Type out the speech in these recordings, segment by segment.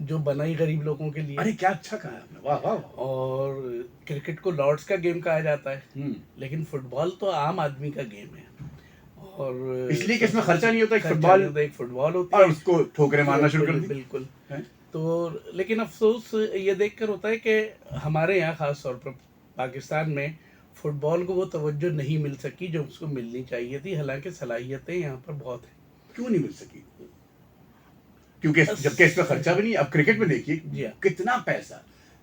جو بنا ہی غریب لوگوں کے لیے. ارے کیا اچھا کہا ہے آپ نے, واہ واہ. اور کرکٹ کو لارڈس کا گیم کہا جاتا ہے, ہوں. لیکن فٹ بال تو عام آدمی کا گیم ہے. اور اس لیے کہ اس میں خرچہ نہیں ہوتا, ایک خرچہ فٹ بال نہیں ہوتا, ایک فٹ بال ہوتی اور ہے اس کو ٹھوکریں مارنا شروع کر دی. بالکل. ہیں؟ تو لیکن افسوس یہ دیکھ کر ہوتا ہے کہ ہمارے یہاں خاص طور پر پاکستان میں فٹ بال کو وہ توجہ نہیں مل سکی جو اس کو ملنی چاہیے تھی, حالانکہ صلاحیتیں یہاں پر بہت ہیں. کیوں نہیں مل سکی؟ کیونکہ جبکہ اس پہ خرچہ بھی نہیں. اب کرکٹ میں دیکھیے کتنا پیسہ,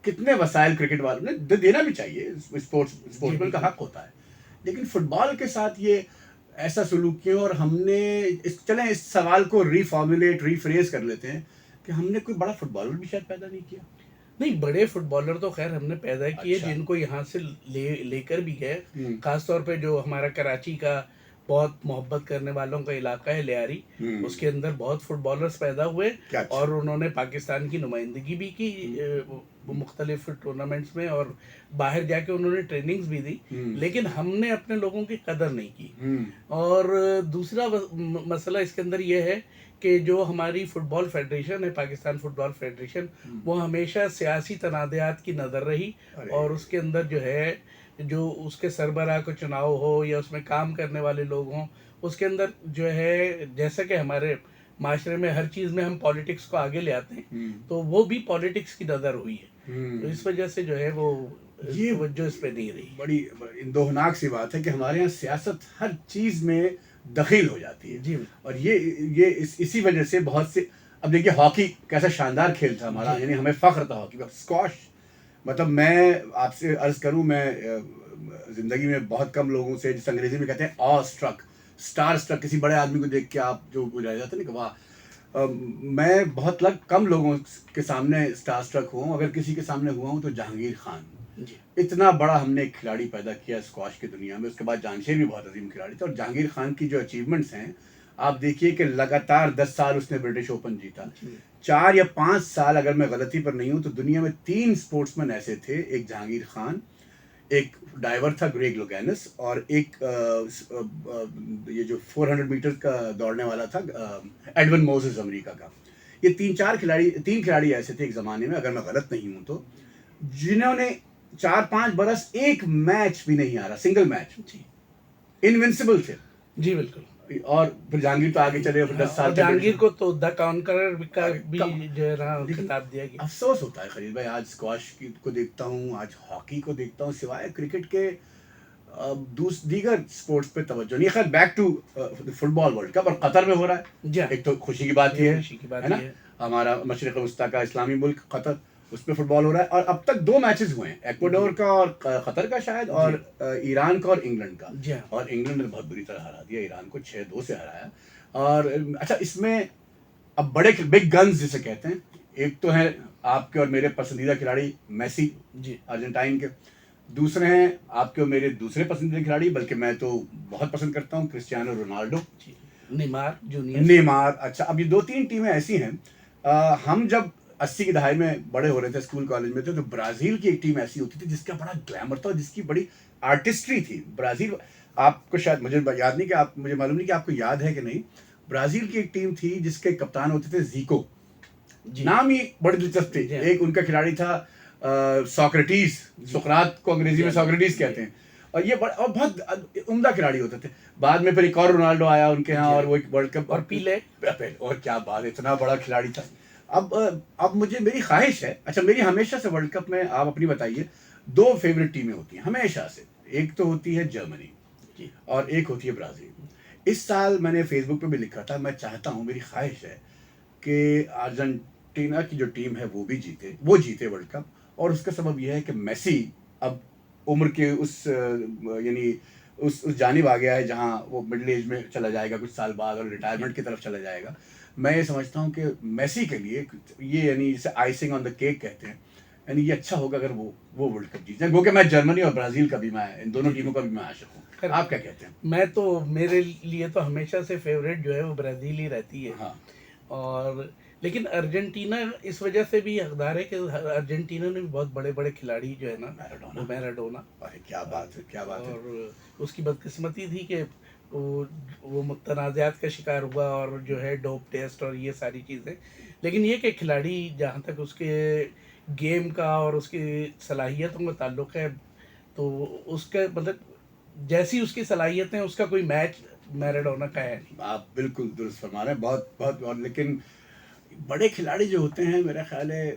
کتنے وسائل کرکٹ والوں نے دینا بھی چاہیے, اسپورٹس مین کا حق ہوتا ہے. لیکن فٹ بال کے ساتھ یہ ایسا سلوک کیوں؟ اور ہم نے چلیں اس سوال کو ریفریز کر لیتے ہیں کہ ہم نے کوئی بڑا فٹ بالر بھی شاید پیدا نہیں کیا. نہیں, بڑے فٹ بالر تو خیر ہم نے پیدا کیے, اچھا. جن کو یہاں سے لے کر بھی گئے. خاص طور پہ جو ہمارا کراچی کا بہت محبت کرنے والوں کا علاقہ ہے لیاری, اس کے اندر بہت فٹ بالرز پیدا ہوئے, اور انہوں نے پاکستان کی نمائندگی بھی کی مختلف ٹورنامنٹس میں, اور باہر جا کے انہوں نے ٹریننگز بھی دی. لیکن ہم نے اپنے لوگوں کی قدر نہیں کی. اور دوسرا مسئلہ اس کے اندر یہ ہے کہ جو ہماری فٹ بال فیڈریشن ہے, پاکستان فٹ بال فیڈریشن, وہ ہمیشہ سیاسی تنازعات کی نظر رہی, اور اس کے اندر جو ہے جو اس کے سربراہ کو چناؤ ہو یا اس میں کام کرنے والے لوگ ہوں, اس کے اندر جو ہے جیسا کہ ہمارے معاشرے میں ہر چیز میں ہم پالیٹکس کو آگے لے آتے ہیں, تو وہ بھی پالیٹکس کی نظر ہوئی ہے. تو اس وجہ سے جو ہے وہ یہ توجہ اس پہ نہیں رہی. بڑی اندوہناک سی بات ہے کہ ہمارے یہاں سیاست ہر چیز میں دخیل ہو جاتی ہے. جی. اور یہ اسی وجہ سے بہت سے, اب دیکھیے ہاکی کیسا شاندار کھیل تھا ہمارا, یعنی ہمیں فخر تھا ہاکی کا. اسکواش, مطلب میں آپ سے عرض کروں, میں زندگی میں بہت کم لوگوں سے, جس انگریزی میں کہتے ہیں آ اسٹرک, اسٹار اسٹرک, کسی بڑے آدمی کو دیکھ کے آپ جو رہ جاتے ہیں نا کہ واہ, میں بہت کم لوگوں کے سامنے اسٹار اسٹرک ہوں. اگر کسی کے سامنے ہوا ہوں تو جہانگیر خان. اتنا بڑا ہم نے ایک کھلاڑی پیدا کیا اسکواش کی دنیا میں. اس کے بعد جانشیر بھی بہت عظیم کھلاڑی تھا, اور جہانگیر خان کی جو اچیومنٹس ہیں آپ دیکھیے کہ لگاتار 10 سال اس نے برٹش اوپن جیتا. 4 یا 5 سال اگر میں غلطی پر نہیں ہوں تو دنیا میں 3 اسپورٹس مین ایسے تھے, ایک جہانگیر خان, ایک ڈائیور تھا گریگ لوگینس, اور ایک یہ جو 400 میٹر کا دوڑنے والا تھا ایڈون موزز امریکہ کا. یہ 3 کھلاڑی ایسے تھے ایک زمانے میں, اگر میں غلط نہیں ہوں تو, جنہوں نے 4-5 برس ایک میچ بھی نہیں ہارا, سنگل میچ, انوینسیبل تھے. جی بالکل. اور پھر جہانگیر تو آگے چلے, پھر 10 سال جہانگیر کو تو دا کانکرر کا بھی جو ہے نا خطاب دیا گیا. افسوس ہوتا ہے خلیل بھائی, آج اسکواش کو دیکھتا ہوں, آج ہاکی کو دیکھتا ہوں, سوائے کرکٹ کے دیگر اسپورٹس پہ توجہ نہیں. خیر back to football world cup, اور قطر میں ہو رہا ہے. ایک تو خوشی کی بات یہ ہے نا, ہمارا مشرق وسطیٰ کا اسلامی ملک قطر, اس پہ فٹ بال ہو رہا ہے. اور اب تک 2 میچز ہوئے ہیں, ایکواڈور کا اور قطر کا شاید, اور ایران کا اور انگلینڈ کا. اور انگلینڈ نے بہت بری طرح ہرا دیا ایران کو, 6-2 سے ہرایا. اور اچھا, اس میں اب بڑے بگ گنز جسے کہتے ہیں, ایک تو ہیں آپ کے اور میرے پسندیدہ کھلاڑی میسی ارجنٹائن کے, دوسرے ہیں آپ کے اور میرے دوسرے پسندیدہ کھلاڑی, بلکہ میں تو بہت پسند کرتا ہوں, Cristiano Ronaldo, Neymar junior. Neymar. اچھا, اب یہ 2-3 ٹیمیں ایسی ہیں. ہم جب 80 کی دہائی میں بڑے ہو رہے تھے, اسکول کالج میں تھے, تو برازیل کی ایک ٹیم ایسی ہوتی تھی جس کا بڑا گلیمر تھا, جس کی بڑی آرٹسٹری تھی. برازیل, آپ کو شاید, مجھے یاد نہیں کہ آپ, مجھے معلوم نہیں کہ آپ کو یاد ہے کہ نہیں, برازیل کی ایک ٹیم تھی جس کے کپتان ہوتے تھے زیکو. نام ہی بڑے دلچسپ تھے. ایک ان کا کھلاڑی تھا سوکریٹیز, سقراط کو انگریزی میں سوکریٹیز کہتے ہیں, اور یہ بہت عمدہ کھلاڑی ہوتے تھے. بعد میں پھر ایک اور رونالڈو آیا ان کے ہاں, اور وہ ایک ورلڈ کپ, اور پیلے, اور کیا بات, اتنا بڑا کھلاڑی تھا. اب مجھے, میری خواہش ہے, اچھا میری ہمیشہ سے ورلڈ کپ میں, آپ اپنی بتائیے, 2 فیوریٹ ٹیمیں ہوتی ہیں ہمیشہ سے. ایک تو ہوتی ہے جرمنی اور ایک ہوتی ہے برازیل. اس سال میں نے فیس بک پہ بھی لکھا تھا, میں چاہتا ہوں, میری خواہش ہے کہ ارجنٹینا کی جو ٹیم ہے وہ جیتے ورلڈ کپ. اور اس کا سبب یہ ہے کہ میسی اب عمر کے یعنی اس جانب آ گیا ہے جہاں وہ مڈل ایج میں چلا جائے گا کچھ سال بعد, اور ریٹائرمنٹ کی طرف چلا جائے گا. میں یہ سمجھتا ہوں کہ میسی کے لیے یہ, یعنی جسے آئسنگ آن دا کیک کہتے ہیں, یعنی یہ اچھا ہوگا اگر وہ ورلڈ کپ جیت جائیں. کیونکہ میں جرمنی اور برازیل کا بھی, میں ان دونوں ٹیموں کا بھی میں عاشق ہوں. آپ کیا کہتے ہیں؟ میں تو, میرے لیے تو ہمیشہ سے فیوریٹ جو ہے وہ برازیل ہی رہتی ہے. اور لیکن ارجنٹینا اس وجہ سے بھی حقدار ہے کہ ارجنٹینا نے بھی بہت بڑے بڑے کھلاڑی جو ہے نا, میراڈونا, کیا بات ہے, کیا بات ہے. اور اس کی بدقسمتی تھی کہ وہ تنازعات کا شکار ہوا اور جو ہے ڈوپ ٹیسٹ اور یہ ساری چیزیں. لیکن یہ کہ کھلاڑی جہاں تک اس کے گیم کا اور اس کی صلاحیتوں کا تعلق ہے تو اس کا مطلب جیسی اس کی صلاحیتیں اس کا کوئی میچ میراڈونا کا ہے نہیں. آپ بالکل درست فرما رہے ہیں. بہت بہت. اور لیکن بڑے کھلاڑی جو ہوتے ہیں میرا خیال ہے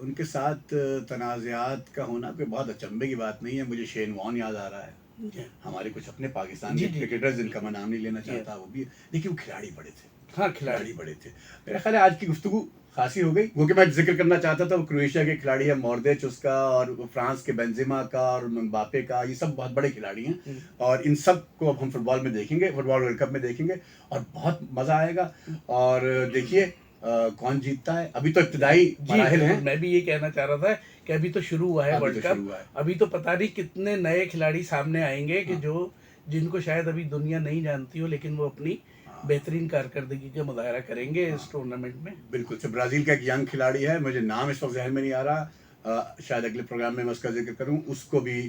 ان کے ساتھ تنازعات کا ہونا کوئی بہت اچنبے کی بات نہیں ہے. مجھے شین وان یاد آ رہا ہے, ہمارے کچھ اپنے پاکستان کے کرکٹرز جن کا میں نام نہیں لینا چاہتا وہ بھی, لیکن وہ کھلاڑی بڑے تھے. ہاں کھلاڑی بڑے تھے. میرا خیال ہے آج کی گفتگو خاصی ہو گئی. وہ کہ میں ذکر کرنا چاہتا تھا وہ کرویشیا کے کھلاڑی ہیں موردیچ اس کا, اور فرانس کے بنزیما کا اور مباپے کا, یہ سب بہت بڑے کھلاڑی ہیں اور ان سب کو اب ہم فٹ بال میں دیکھیں گے, فٹ بال ورلڈ کپ میں دیکھیں گے اور بہت مزہ آئے گا. اور دیکھیے کون جیتتا ہے. ابھی تو ابتدائی مراحل ہیں. میں بھی یہ کہنا چاہ رہا تھا کہ ابھی تو شروع ہوا ہے ورلڈ کپ, ابھی تو پتہ نہیں کتنے نئے کھلاڑی سامنے آئیں گے کہ جن کو شاید ابھی دنیا نہیں جانتی ہو لیکن وہ اپنی بہترین کارکردگی کا مظاہرہ کریں گے اس ٹورنامنٹ میں. بالکل سے. برازیل کا ایک ینگ کھلاڑی ہے, مجھے نام اس وقت ذہن میں نہیں آ رہا, شاید اگلے پروگرام میں اس کا ذکر کروں. اس کو بھی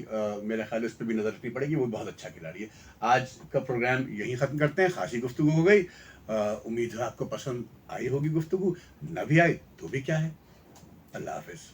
میرا خیال ہے اس پہ بھی نظر رکھنی پڑے گی, وہ بہت اچھا کھلاڑی ہے. آج کا پروگرام یہیں ختم کرتے ہیں. خاصی گفتگو ہو گئی, امید ہے آپ کو پسند آئی ہوگی گفتگو, نہ بھی آئی تو بھی کیا ہے. اللہ حافظ.